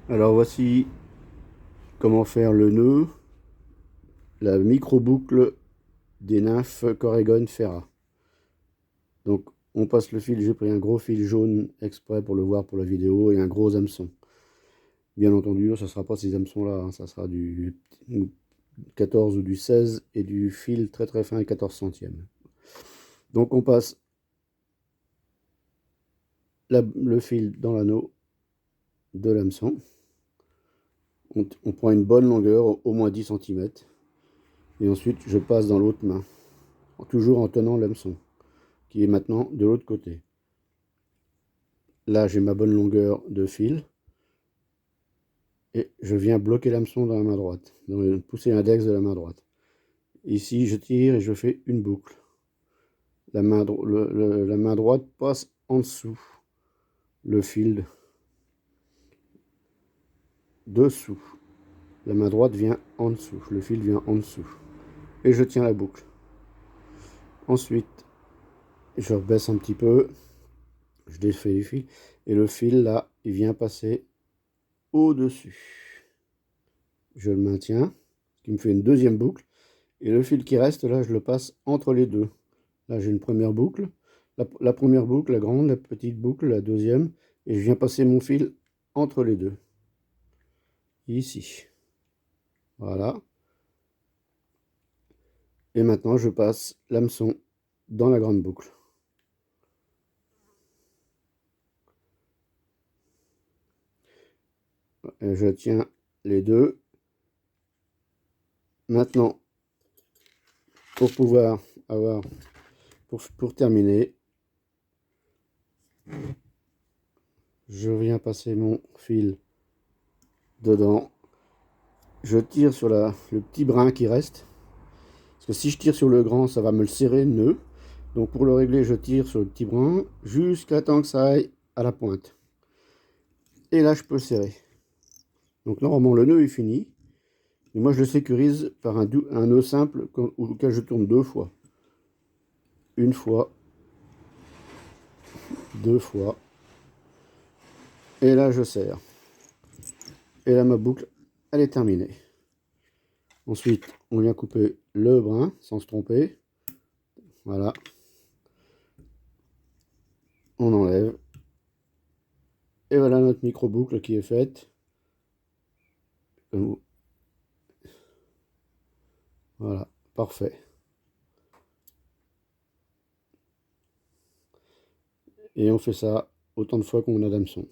Alors voici comment faire le nœud, la micro-boucle des nymphes Corrigan Ferra. Donc on passe le fil, j'ai pris un gros fil jaune exprès pour le voir pour la vidéo et un gros hameçon. Bien entendu, ça ne sera pas ces hameçons-là, hein, ça sera du 14 ou du 16 et du fil très très fin 14 centièmes. Donc on passe le fil dans l'anneau de l'hameçon. On prend une bonne longueur, au moins 10 cm. Et ensuite je passe dans l'autre main, toujours en tenant l'hameçon, qui est maintenant de l'autre côté. Là, j'ai ma bonne longueur de fil. Et je viens bloquer l'hameçon dans la main droite, dans le poussé index de la main droite. Ici, je tire et je fais une boucle. La main droite passe en dessous le fil, dessous. La main droite vient en dessous, le fil vient en dessous. Et je tiens la boucle. Ensuite, je baisse un petit peu, je défais les fils, et le fil là, il vient passer au-dessus. Je le maintiens, ce qui me fait une deuxième boucle, et le fil qui reste là, je le passe entre les deux. Là, j'ai une première boucle, la première boucle, la grande, la petite boucle, la deuxième, et je viens passer mon fil entre les deux, ici. Voilà. Et maintenant, je passe l'hameçon dans la grande boucle. Et je tiens les deux. Maintenant, pour pouvoir avoir, pour terminer, je viens passer mon fil dedans. Je tire sur le petit brin qui reste. Parce que si je tire sur le grand, ça va me le serrer, le nœud. Donc pour le régler, je tire sur le petit brin jusqu'à temps que ça aille à la pointe. Et là, je peux le serrer. Donc normalement, le nœud est fini. Et moi, je le sécurise par un nœud simple auquel je tourne deux fois. Une fois, deux fois. Et là, je serre. Et là, ma boucle, elle est terminée. Ensuite, on vient couper le brin sans se tromper. Voilà. On enlève. Et voilà notre micro-boucle qui est faite. Voilà, parfait. Et on fait ça autant de fois qu'on a d'hameçon.